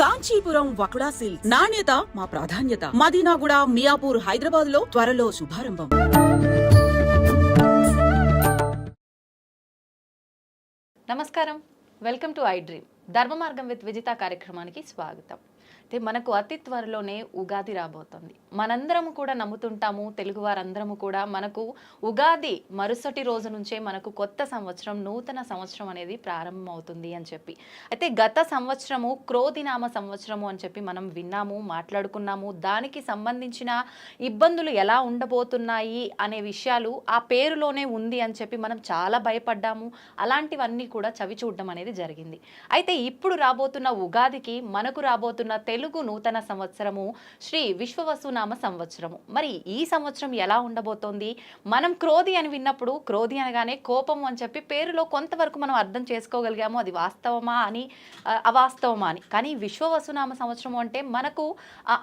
Kanchipuram వకుడా silks నాణ్యత మా ప్రాధాన్యత. మదీనాగూడ, మియాపూర్, హైదరాబాద్ లో త్వరలో శుభారంభం. నమస్కారం, వెల్కమ్ టు ఐ డ్రీమ్. ధర్మ మార్గం విత్ విజిత కార్యక్రమానికి స్వాగతం. అయితే మనకు అతి త్వరలోనే ఉగాది రాబోతుంది. మనందరము కూడా నమ్ముతుంటాము, తెలుగు వారందరము కూడా మనకు ఉగాది మరుసటి రోజు నుంచే మనకు కొత్త సంవత్సరం, నూతన సంవత్సరం అనేది ప్రారంభం అవుతుంది అని చెప్పి. అయితే గత సంవత్సరము క్రోధినామ సంవత్సరము అని చెప్పి మనం విన్నాము, మాట్లాడుకున్నాము. దానికి సంబంధించిన ఇబ్బందులు ఎలా ఉండబోతున్నాయి అనే విషయాలు ఆ పేరులోనే ఉంది అని చెప్పి మనం చాలా భయపడ్డాము. అలాంటివన్నీ కూడా చవి చూడడం అనేది జరిగింది. అయితే ఇప్పుడు రాబోతున్న ఉగాదికి మనకు రాబోతున్న తెలుగు నూతన సంవత్సరము శ్రీ విశ్వవసునామ సంవత్సరము. మరి ఈ సంవత్సరం ఎలా ఉండబోతోంది? మనం క్రోధి అని విన్నప్పుడు క్రోధి అనగానే కోపం అని చెప్పి పేరులో కొంతవరకు మనం అర్థం చేసుకోగలిగాము. అది వాస్తవమా అని, అవాస్తవమా అని. కానీ విశ్వవసునామ సంవత్సరం అంటే మనకు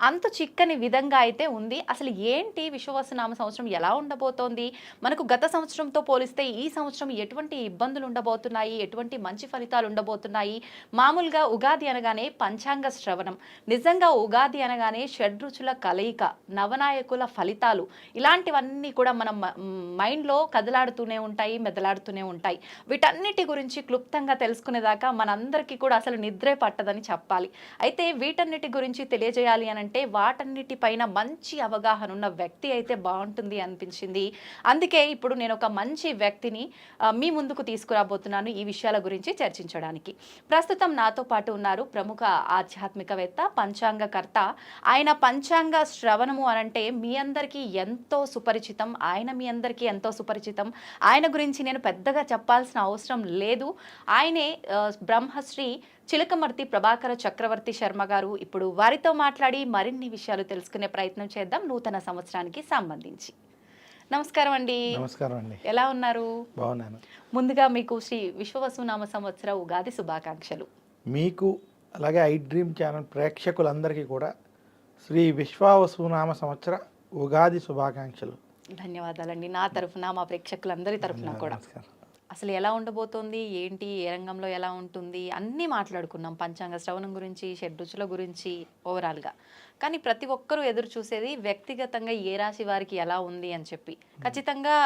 అంత చిక్కని విధంగా అయితే ఉంది. అసలు ఏంటి విశ్వవసునామ సంవత్సరం ఎలా ఉండబోతోంది? మనకు గత సంవత్సరంతో పోలిస్తే ఈ సంవత్సరం ఎటువంటి ఇబ్బందులు ఉండబోతున్నాయి, ఎటువంటి మంచి ఫలితాలు ఉండబోతున్నాయి? మామూలుగా ఉగాది అనగానే పంచాంగ శ్రవణం, నిజంగా ఉగాది అనగానే షడ్రుచుల కలయిక, నవనాయకుల ఫలితాలు, ఇలాంటివన్నీ కూడా మన మైండ్లో కదలాడుతూనే ఉంటాయి, మెదలాడుతూనే ఉంటాయి. వీటన్నిటి గురించి క్లుప్తంగా తెలుసుకునేదాకా మనందరికీ కూడా అసలు నిద్రే పట్టదని చెప్పాలి. అయితే వీటన్నిటి గురించి తెలియజేయాలి అనంటే వాటన్నిటిపైన మంచి అవగాహన ఉన్న వ్యక్తి అయితే బాగుంటుంది అనిపించింది. అందుకే ఇప్పుడు నేను ఒక మంచి వ్యక్తిని మీ ముందుకు తీసుకురాబోతున్నాను ఈ విషయాల గురించి చర్చించడానికి. ప్రస్తుతం నాతో పాటు ఉన్నారు ప్రముఖ ఆధ్యాత్మికవేత్త, పంచాంగకర్త. ఆయన పంచాంగ శ్రవణము అనంటే మీ అందరికీ ఎంతో సుపరిచితం. ఆయన మీ అందరికీ ఎంతో సుపరిచితం. ఆయన గురించి నేను పెద్దగా చెప్పాల్సిన అవసరం లేదు. ఆయనే బ్రహ్మశ్రీ చిలకమర్తి ప్రభాకర చక్రవర్తి శర్మ గారు. ఇప్పుడు వారితో మాట్లాడి మరిన్ని విషయాలు తెలుసుకునే ప్రయత్నం చేద్దాం నూతన సంవత్సరానికి సంబంధించి. నమస్కారం అండి. నమస్కారం అండి. ఎలా ఉన్నారు? బాగున్నాను. ముందుగా మీకు శ్రీ విశ్వవసునామ సంవత్సర ఉగాది శుభాకాంక్షలు. మీకు అలాగే ఐ డ్రీమ్ ఛానల్ ప్రేక్షకులందరికీ కూడా శ్రీ విశ్వవసునామ సంవత్సర ఉగాది శుభాకాంక్షలు. ధన్యవాదాలండి. నా తరఫున, మా ప్రేక్షకులందరి తరఫున కూడా. అసలు ఎలా ఉండబోతోంది, ఏంటి, ఏ రంగంలో ఎలా ఉంటుంది అన్నీ మాట్లాడుకున్నాం. పంచాంగ శ్రవణం గురించి, షడ్రుచుల గురించి ఓవరాల్గా. కానీ ప్రతి ఒక్కరూ ఎదురు చూసేది వ్యక్తిగతంగా ఏ రాశి వారికి ఎలా ఉంది అని చెప్పి. ఖచ్చితంగా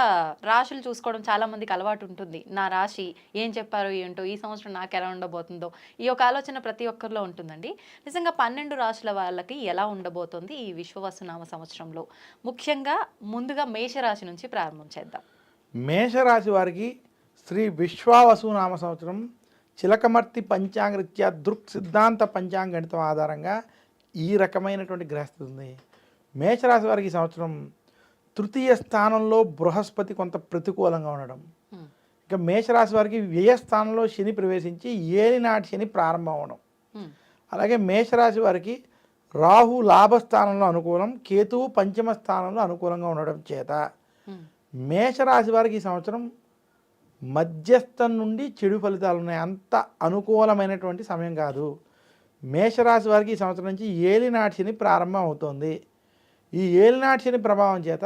రాశులు చూసుకోవడం చాలా మందికి అలవాటు ఉంటుంది. నా రాశి ఏం చెప్పారో ఏంటో, ఈ సంవత్సరం నాకు ఎలా ఉండబోతుందో, ఈ ఒక ఆలోచన ప్రతి ఒక్కరిలో ఉంటుందండి. నిజంగా 12 రాశుల వాళ్ళకి ఎలా ఉండబోతుంది ఈ విశ్వవసునామ సంవత్సరంలో? ముఖ్యంగా ముందుగా మేషరాశి నుంచి ప్రారంభం చేద్దాం. మేషరాశి వారికి శ్రీ విశ్వవసునామ సంవత్సరం చిలకమర్తి పంచాంగరీత్యా దృక్ సిద్ధాంత పంచాంగణితం ఆధారంగా ఈ రకమైనటువంటి గ్రహస్థితి ఉంది. మేషరాశి వారికి ఈ సంవత్సరం తృతీయ స్థానంలో బృహస్పతి కొంత ప్రతికూలంగా ఉండడం, ఇక మేషరాశి వారికి వ్యయ స్థానంలో శని ప్రవేశించి ఏలినాటి శని ప్రారంభం అవడం, అలాగే మేషరాశి వారికి రాహు లాభస్థానంలో అనుకూలం, కేతువు పంచమ స్థానంలో అనుకూలంగా ఉండడం చేత మేషరాశి వారికి ఈ సంవత్సరం మధ్యస్థం నుండి చెడు ఫలితాలు ఉన్నాయి. అంత అనుకూలమైనటువంటి సమయం కాదు. మేషరాశి వారికి ఈ సంవత్సరం నుంచి ఏలినాటి శని ప్రారంభం అవుతుంది. ఈ ఏలినాటి శని ప్రభావం చేత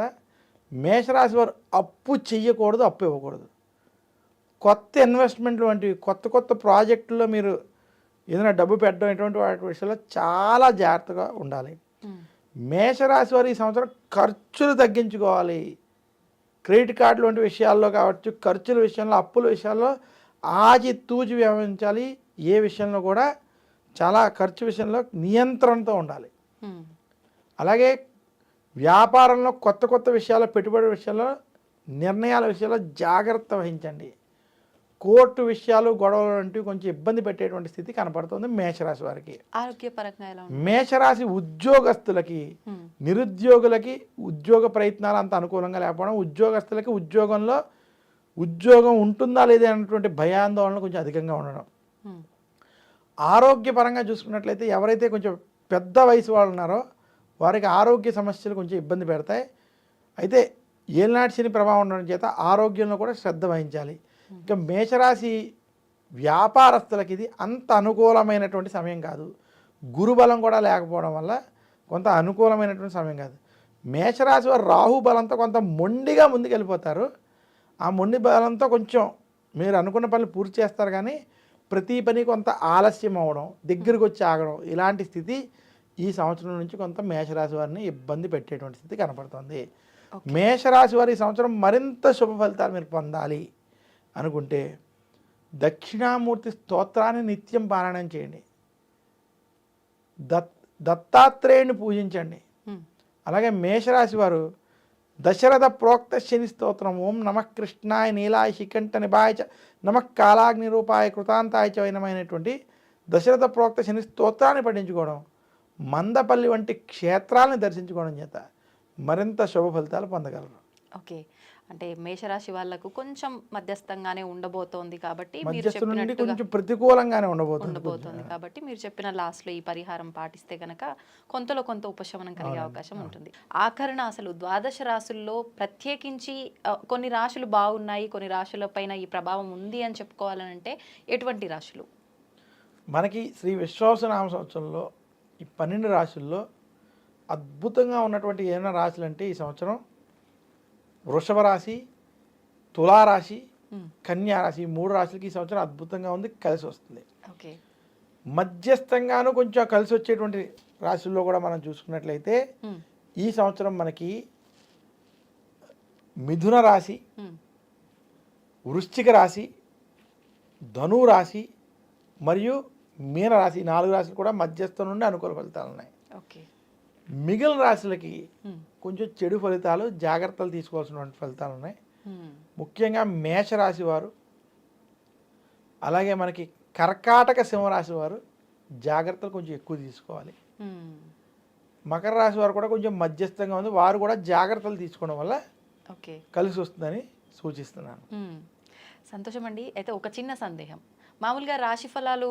మేషరాశి వారు అప్పు చెయ్యకూడదు, అప్పు ఇవ్వకూడదు. కొత్త ఇన్వెస్ట్మెంట్లు వంటివి, కొత్త కొత్త ప్రాజెక్టుల్లో మీరు ఏదైనా డబ్బు పెట్టడం ఇటువంటి వాటి విషయంలో చాలా జాగ్రత్తగా ఉండాలి. మేషరాశి వారు ఈ సంవత్సరం ఖర్చులు తగ్గించుకోవాలి. క్రెడిట్ కార్డులు వంటి విషయాల్లో కావచ్చు, ఖర్చుల విషయంలో, అప్పుల విషయాల్లో ఆచితూచి వ్యవహరించాలి. ఏ విషయంలో కూడా చాలా ఖర్చు విషయంలో నియంత్రణతో ఉండాలి. అలాగే వ్యాపారంలో కొత్త కొత్త విషయాల్లో, పెట్టుబడి విషయాల్లో, నిర్ణయాల విషయాల్లో జాగ్రత్త వహించండి. కోర్టు విషయాలు, గొడవలు వంటివి కొంచెం ఇబ్బంది పెట్టేటువంటి స్థితి కనపడుతుంది మేషరాశి వారికి. ఆరోగ్యపరంగా మేషరాశి ఉద్యోగస్తులకి, నిరుద్యోగులకి ఉద్యోగ ప్రయత్నాలు అంత అనుకూలంగా లేకపోవడం, ఉద్యోగస్తులకి ఉద్యోగం ఉంటుందా లేదా అన్నటువంటి భయాందోళన కొంచెం అధికంగా ఉండడం. ఆరోగ్యపరంగా చూసుకున్నట్లయితే ఎవరైతే కొంచెం పెద్ద వయసు వాళ్ళు ఉన్నారో వారికి ఆరోగ్య సమస్యలు కొంచెం ఇబ్బంది పెడతాయి. అయితే ఏలినాటి శని ప్రభావం ఉండడం చేత ఆరోగ్యంలో కూడా శ్రద్ధ వహించాలి. ఇక మేషరాశి వ్యాపారస్తులకి ఇది అంత అనుకూలమైనటువంటి సమయం కాదు. గురుబలం కూడా లేకపోవడం వల్ల కొంత అనుకూలమైనటువంటి సమయం కాదు. మేషరాశి వారు రాహు బలంతో కొంత మొండిగా ముందుకెళ్ళిపోతారు. ఆ మొండి బలంతో కొంచెం మీరు అనుకున్న పనులు పూర్తి చేస్తారు, కానీ ప్రతి పని కొంత ఆలస్యం అవ్వడం, దగ్గరకు వచ్చి ఆగడం, ఇలాంటి స్థితి ఈ సంవత్సరం నుంచి కొంత మేషరాశి వారిని ఇబ్బంది పెట్టేటువంటి స్థితి కనపడుతుంది. మేషరాశి వారి ఈ సంవత్సరం మరింత శుభ ఫలితాలు మీరు పొందాలి అనుకుంటే దక్షిణామూర్తి స్తోత్రాన్ని నిత్యం పారాయణం చేయండి, దత్తాత్రేయుని పూజించండి. అలాగే మేషరాశి వారు దశరథ ప్రోక్త శని స్తోత్రం ఓం నమః కృష్ణాయ నీలాయ శికంఠ నిభాయ చ నమః కాలాగ్ని రూపాయ కృతాంతాయ చ వైనమైనటువంటి దశరథ ప్రోక్త శని స్తోత్రాన్ని పఠించుకోవడం, మందపల్లి వంటి క్షేత్రాలను దర్శించుకోవడం చేత మరింత శుభ ఫలితాలు పొందగలరు. ఓకే, అంటే మేషరాశి వాళ్ళకు కొంచెం మధ్యస్థంగానే ఉండబోతోంది కాబట్టి మీరు మధ్యస్థ నుండి చెప్పినట్టుగా కొంచెం ప్రతికూలంగానే ఉండబోతుంది కాబట్టి మీరు చెప్పిన లాస్ట్లో ఈ పరిహారం పాటిస్తే గనక కొంతలో కొంత ఉపశమనం కలిగే అవకాశం ఉంటుంది. ఆఖరణ అసలు ద్వాదశ రాశుల్లో ప్రత్యేకించి కొన్ని రాశులు బాగున్నాయి, కొన్ని రాశుల పైన ఈ ప్రభావం ఉంది అని చెప్పుకోవాలంటే ఎటువంటి రాశులు? మనకి శ్రీ విశ్వావసునామ సంవత్సరంలో ఈ 12 రాశుల్లో అద్భుతంగా ఉన్నటువంటి ఏమైనా రాశులు అంటే ఈ సంవత్సరం వృషభ రాశి, తులారాశి, కన్యా రాశి, 3 రాశులకి ఈ సంవత్సరం అద్భుతంగా ఉంది, కలిసి వస్తుంది. ఓకే, మధ్యస్థంగాను కొంచెం కలిసి వచ్చేటువంటి రాశుల్లో కూడా మనం చూసుకున్నట్లయితే ఈ సంవత్సరం మనకి మిథున రాశి, వృశ్చిక రాశి, ధను రాశి మరియు మీన రాశి, 4 రాశులు కూడా మధ్యస్థం నుండి అనుకూల ఫలితాలు ఉన్నాయి. ఓకే, మిగిలిన రాశులకి కొంచెం చెడు ఫలితాలు, జాగ్రత్తలు తీసుకోవాల్సినటువంటి ఫలితాలు ఉన్నాయి. ముఖ్యంగా మేషరాశి వారు, అలాగే మనకి కర్కాటక సింహరాశి వారు జాగ్రత్తలు కొంచెం ఎక్కువ తీసుకోవాలి. మకర రాశి వారు కూడా కొంచెం మధ్యస్థంగా ఉంది, వారు కూడా జాగ్రత్తలు తీసుకోవడం వల్ల ఓకే కలిసి వస్తుందని సూచిస్తున్నాను. సంతోషం అండి. అయితే ఒక చిన్న సందేహం, మామూలుగా రాశి ఫలాలు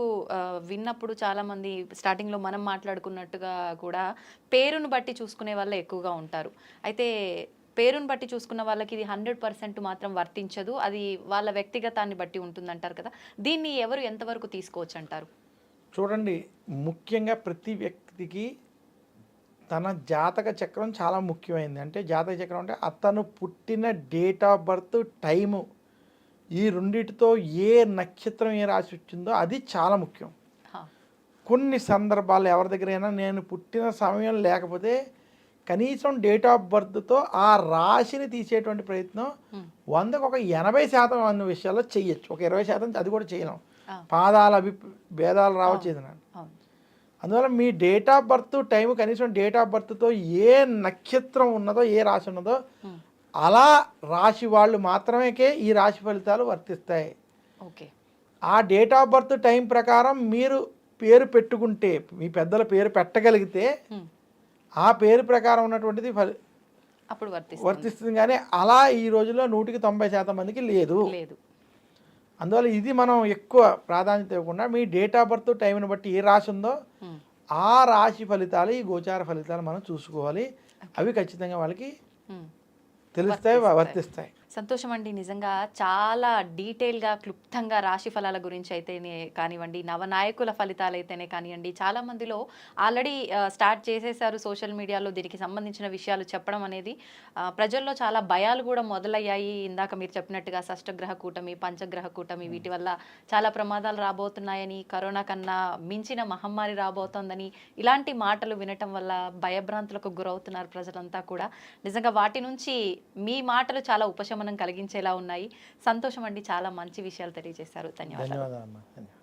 విన్నప్పుడు చాలామంది స్టార్టింగ్లో మనం మాట్లాడుకున్నట్టుగా కూడా పేరును బట్టి చూసుకునే వాళ్ళే ఎక్కువగా ఉంటారు. అయితే పేరును బట్టి చూసుకున్న వాళ్ళకి ఇది 100% మాత్రం వర్తించదు, అది వాళ్ళ వ్యక్తిగతాన్ని బట్టి ఉంటుందంటారు కదా, దీన్ని ఎవరు ఎంతవరకు తీసుకోవచ్చు అంటారు? చూడండి, ముఖ్యంగా ప్రతి వ్యక్తికి తన జాతక చక్రం చాలా ముఖ్యమైనది. అంటే జాతక చక్రం అంటే అతను పుట్టిన డేట్ ఆఫ్ బర్త్, టైము, ఈ రెండిటితో ఏ నక్షత్రం ఏ రాశి వచ్చిందో అది చాలా ముఖ్యం. కొన్ని సందర్భాలు ఎవరి దగ్గరైనా నేను పుట్టిన సమయం లేకపోతే కనీసం డేట్ ఆఫ్ బర్త్తో ఆ రాశిని తీసేటువంటి ప్రయత్నం 100కు ఒక 80% అన్న విషయాల్లో చెయ్యొచ్చు, ఒక 20% అది కూడా చేయలేం. పాదాల భేదాలు రావచ్చు ఏదైనా. అందువల్ల మీ డేట్ ఆఫ్ బర్త్ టైం, కనీసం డేట్ ఆఫ్ బర్త్తో ఏ నక్షత్రం ఉన్నదో, ఏ రాశి ఉన్నదో అలా రాశి వాళ్ళు మాత్రమేకే ఈ రాశి ఫలితాలు వర్తిస్తాయి. ఓకే, ఆ డేట్ ఆఫ్ బర్త్ టైం ప్రకారం మీరు పేరు పెట్టుకుంటే, మీ పెద్దల పేరు పెట్టగలిగితే ఆ పేరు ప్రకారం ఉన్నటువంటిది అప్పుడు వర్తిస్తుంది. కానీ అలా ఈ రోజుల్లో 100% మందికి లేదు. అందువల్ల ఇది మనం ఎక్కువ ప్రాధాన్యత ఇవ్వకుండా మీ డేట్ ఆఫ్ బర్త్ టైంని బట్టి ఏ రాశి ఉందో ఆ రాశి ఫలితాలు, ఈ గోచార ఫలితాలు మనం చూసుకోవాలి. అవి ఖచ్చితంగా వాళ్ళకి తెలుస్తాయి, వర్తిస్తాయి. సంతోషం అండి. నిజంగా చాలా డీటెయిల్గా, క్లుప్తంగా రాశి ఫలాల గురించి అయితేనే కానివ్వండి, నవనాయకుల ఫలితాలు అయితేనే కానివ్వండి, చాలా మందిలో ఆల్రెడీ స్టార్ట్ చేసేసారు సోషల్ మీడియాలో దీనికి సంబంధించిన విషయాలు చెప్పడం అనేది. ప్రజల్లో చాలా భయాలు కూడా మొదలయ్యాయి. ఇందాక మీరు చెప్పినట్టుగా షష్టగ్రహ కూటమి, పంచగ్రహ కూటమి, వీటి వల్ల చాలా ప్రమాదాలు రాబోతున్నాయని, కరోనా కన్నా మించిన మహమ్మారి రాబోతోందని, ఇలాంటి మాటలు వినటం వల్ల భయభ్రాంతులకు గురవుతున్నారు ప్రజలంతా కూడా. నిజంగా వాటి నుంచి మీ మాటలు చాలా ఉపశమనం కలిగించేలా ఉన్నాయి. సంతోషం అండి, చాలా మంచి విషయాలు తెలియజేశారు. ధన్యవాదాలు.